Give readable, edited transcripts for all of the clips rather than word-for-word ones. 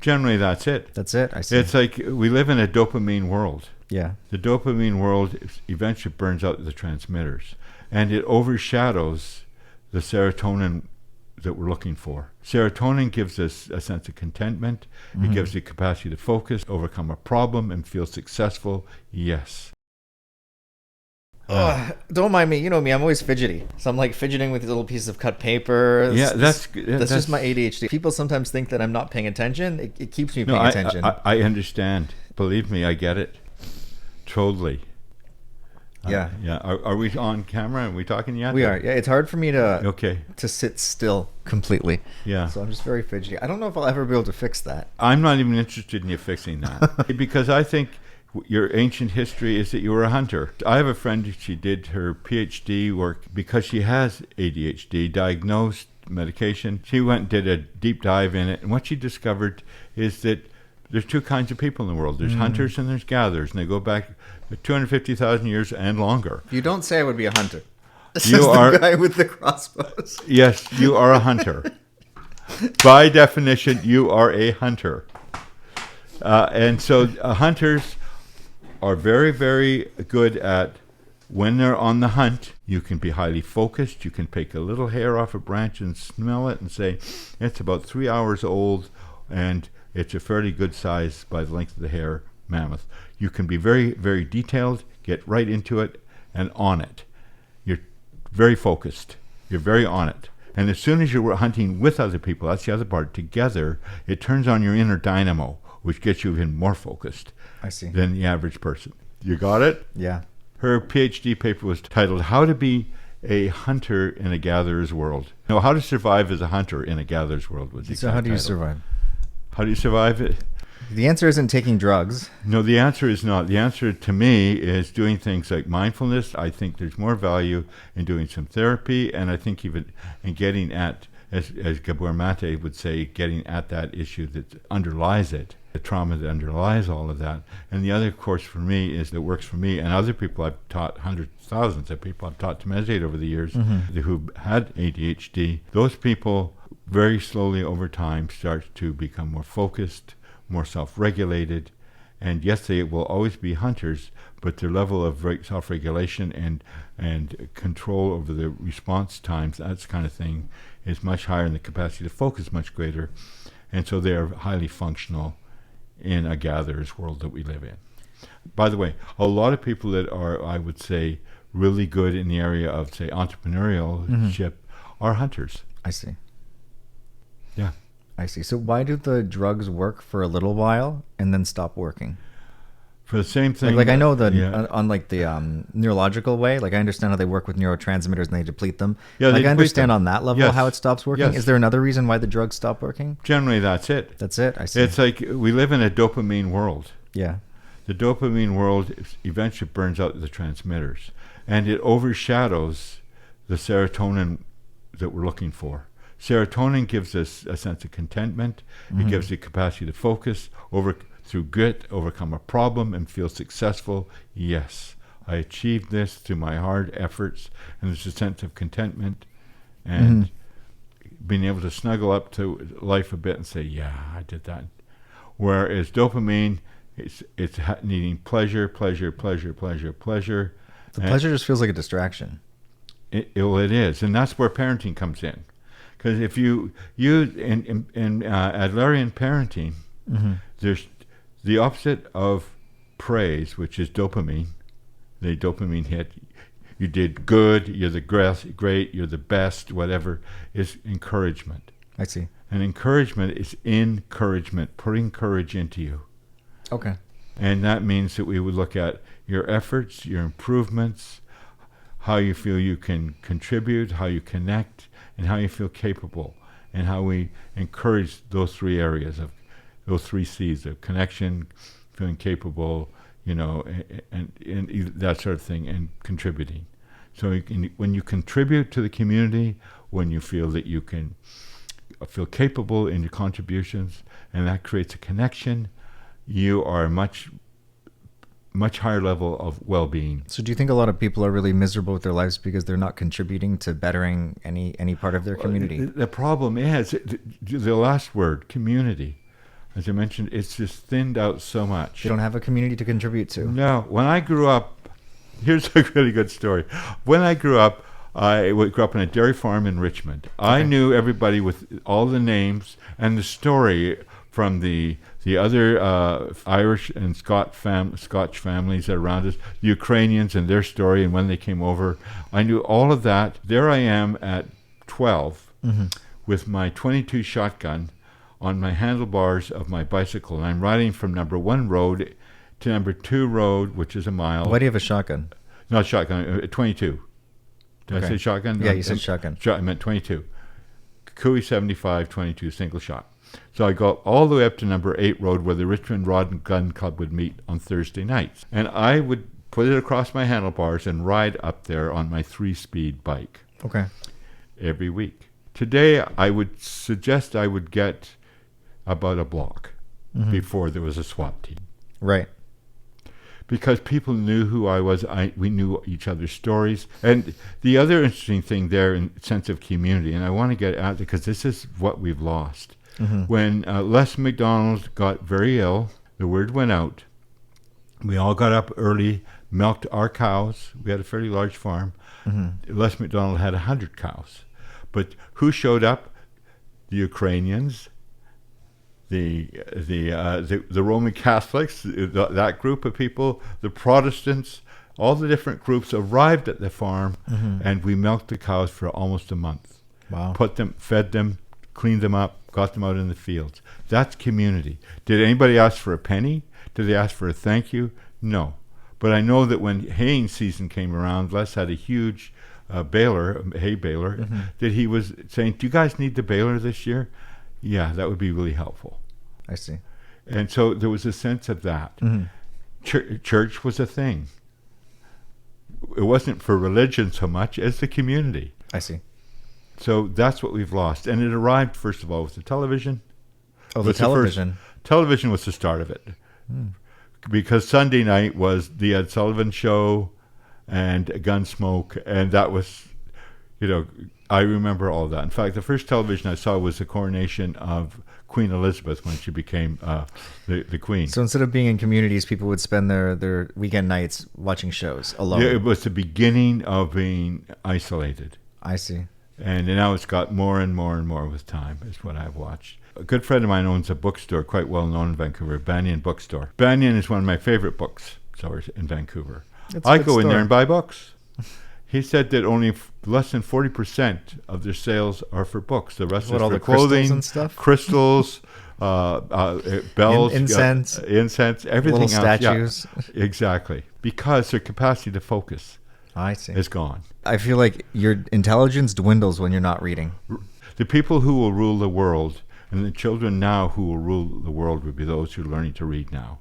Generally, that's it. That's it. I see. It's like we live in a dopamine world. Yeah. The dopamine world eventually burns out the transmitters, and it overshadows the serotonin that we're looking for. Serotonin gives us a sense of contentment. It gives you capacity to focus, overcome a problem, and feel successful. Yes. Don't mind me. You know me. I'm always fidgety. So I'm like fidgeting with little pieces of cut paper. Yeah, that's just my ADHD. People sometimes think that I'm not paying attention. It keeps me paying attention. I understand. Believe me, I get it. Totally. Yeah. Are we on camera? Are we talking yet? We are. Yeah. It's hard for me to sit still completely. Yeah. So I'm just very fidgety. I don't know if I'll ever be able to fix that. I'm not even interested in you fixing that because I think your ancient history is that you were a hunter. I have a friend, she did her PhD work because she has ADHD, diagnosed, medication. She went and did a deep dive in it, and what she discovered is that there's two kinds of people in the world. There's hunters and there's gatherers, and they go back 250,000 years and longer. You don't say I would be a hunter. You are the guy with the crossbows. Yes, you are a hunter. By definition, you are a hunter. And so hunters are very, very good at, when they're on the hunt, you can be highly focused. You can pick a little hair off a branch and smell it and say, it's about 3 hours old and it's a fairly good size by the length of the hair mammoth. You can be very, very detailed, get right into it and on it. You're very focused. You're very on it. And as soon as you're hunting with other people, that's the other part, together, it turns on your inner dynamo, which gets you even more focused. I see. Than the average person. You got it? Yeah. Her PhD paper was titled, How to Be a Hunter in a Gatherer's World. No, How to Survive as a Hunter in a Gatherer's World was the So how do you title. survive? How do you survive it? The answer isn't taking drugs. No, the answer is not. The answer to me is doing things like mindfulness. I think there's more value in doing some therapy, and I think even in getting at, as Gabor Mate would say, getting at that issue that underlies it, the trauma that underlies all of that. And the other course for me is that works for me and other people I've taught, hundreds, thousands of people I've taught to meditate over the years who had ADHD. Those people very slowly over time start to become more focused, more self-regulated. And yes, they will always be hunters, but their level of self-regulation and control over the response times, that kind of thing, is much higher, and the capacity to focus much greater. And so they are highly functional in a gatherer's world that we live in. By the way, a lot of people that are, I would say, really good in the area of, say, entrepreneurship are hunters. I see. Yeah. I see. So why do the drugs work for a little while and then stop working? For the same thing. Like I know that on like the neurological way, like I understand how they work with neurotransmitters and they deplete them. Yeah, like I understand on that level how it stops working. Yes. Is there another reason why the drugs stop working? Generally, that's it. That's it. I see. It's like we live in a dopamine world. Yeah. The dopamine world eventually burns out the transmitters, and it overshadows the serotonin that we're looking for. Serotonin gives us a sense of contentment. It gives you capacity to focus, through grit, overcome a problem and feel successful. Yes, I achieved this through my hard efforts, and there's a sense of contentment and being able to snuggle up to life a bit and say, yeah, I did that. Whereas dopamine, it's needing pleasure. The pleasure just feels like a distraction. It is, and that's where parenting comes in. Because if you in Adlerian parenting, there's the opposite of praise, which is dopamine, the dopamine hit. You did good, you're the great, you're the best, whatever, is encouragement. I see. And encouragement is encouragement, putting courage into you. Okay. And that means that we would look at your efforts, your improvements, how you feel you can contribute, how you connect, and how you feel capable, and how we encourage those three areas of those three C's of connection, feeling capable, and that sort of thing, and contributing. So when you contribute to the community, when you feel that you can feel capable in your contributions, and that creates a connection, you are a much higher level of well-being. So do you think a lot of people are really miserable with their lives because they're not contributing to bettering any part of their community? The problem is the last word, community. as I mentioned, it's just thinned out so much. You don't have a community to contribute to. No. When I grew up, here's a really good story. When I grew up, I grew up in a dairy farm in Richmond. I knew everybody with all the names and the story from the other Irish and Scotch families that are around us, the Ukrainians and their story and when they came over. I knew all of that. There I am at 12 with my .22 shotgun on my handlebars of my bicycle, and I'm riding from number 1 road to number 2 road, which is a mile. Why do you have a shotgun? Not shotgun, 22. Did I say shotgun? Yeah, you said shotgun. I meant 22. Cooey 75, 22, single shot. So I go all the way up to number 8 road where the Richmond Rod and Gun Club would meet on Thursday nights. And I would put it across my handlebars and ride up there on my 3-speed bike. Okay. Every week. Today, I would suggest I would get about a block before there was a SWAT team. Right. Because people knew who I was. We knew each other's stories. And the other interesting thing there in sense of community, and I want to get at it because this is what we've lost. When Les McDonald got very ill, the word went out. We all got up early, milked our cows. We had a fairly large farm. Les McDonald had 100 cows. But who showed up? The Ukrainians, the Roman Catholics, that group of people, the Protestants, all the different groups arrived at the farm, and we milked the cows for almost a month. Wow. Fed them, cleaned them up, got them out in the fields. That's community. Did anybody ask for a penny? Did they ask for a thank you? No. But I know that when haying season came around, Les had a huge hay baler, that he was saying, do you guys need the baler this year? Yeah, that would be really helpful. I see. And so there was a sense of that. Church was a thing. It wasn't for religion so much as the community. I see. So that's what we've lost. And it arrived, first of all, with the television. Oh, the television. Television was the start of it. Because Sunday night was the Ed Sullivan Show and Gunsmoke, and that was, I remember all that. In fact, the first television I saw was the coronation of Queen Elizabeth when she became the queen. So instead of being in communities, people would spend their weekend nights watching shows alone. Yeah, it was the beginning of being isolated. I see. And now it's got more and more and more with time, is what I've watched. A good friend of mine owns a bookstore quite well known in Vancouver, Banyan Bookstore. Banyan is one of my favorite bookstores in Vancouver. I go in there and buy books. He said that only less than 40% of their sales are for books. The rest is for clothing, and stuff? crystals, bells, incense, everything little else. statues. Yeah, exactly. Because their capacity to focus is gone. I feel like your intelligence dwindles when you're not reading. The people who will rule the world, and the children now who will rule the world, would be those who are learning to read now.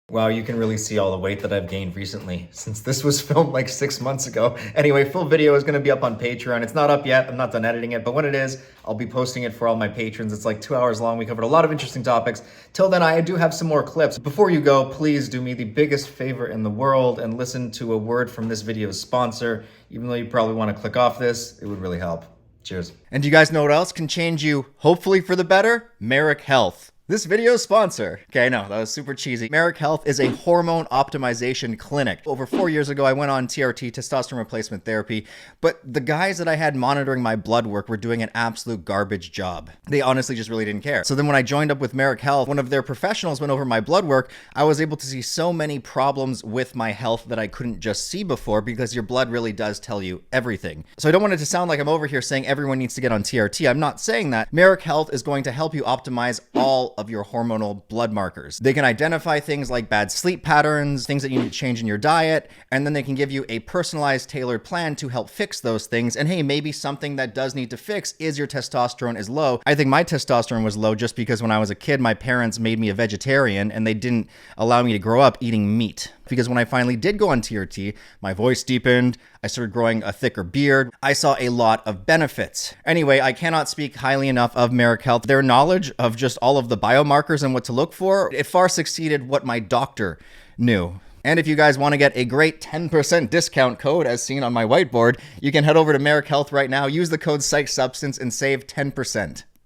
Wow, you can really see all the weight that I've gained recently since this was filmed like 6 months ago. Anyway, full video is going to be up on Patreon. It's not up yet. I'm not done editing it, but when it is, I'll be posting it for all my patrons. It's like 2 hours long. We covered a lot of interesting topics. Till then, I do have some more clips. Before you go, please do me the biggest favor in the world and listen to a word from this video's sponsor. Even though you probably want to click off this, it would really help. Cheers. And do you guys know what else can change you, hopefully for the better? Merrick Health. This video's sponsor. Okay, no, that was super cheesy. Merrick Health is a hormone optimization clinic. Over 4 years ago, I went on TRT, testosterone replacement therapy, but the guys that I had monitoring my blood work were doing an absolute garbage job. They honestly just really didn't care. So then when I joined up with Merrick Health, one of their professionals went over my blood work. I was able to see so many problems with my health that I couldn't just see before, because your blood really does tell you everything. So I don't want it to sound like I'm over here saying everyone needs to get on TRT. I'm not saying that. Merrick Health is going to help you optimize all of your hormonal blood markers. They can identify things like bad sleep patterns, things that you need to change in your diet, and then they can give you a personalized, tailored plan to help fix those things. And hey, maybe something that does need to fix is your testosterone is low. I think my testosterone was low just because when I was a kid, my parents made me a vegetarian and they didn't allow me to grow up eating meat. Because when I finally did go on TRT, my voice deepened, I started growing a thicker beard, I saw a lot of benefits. Anyway, I cannot speak highly enough of Merrick Health. Their knowledge of just all of the biomarkers and what to look for, it far succeeded what my doctor knew. And if you guys want to get a great 10% discount code as seen on my whiteboard, you can head over to Merrick Health right now, use the code PsychSubstance and save 10%.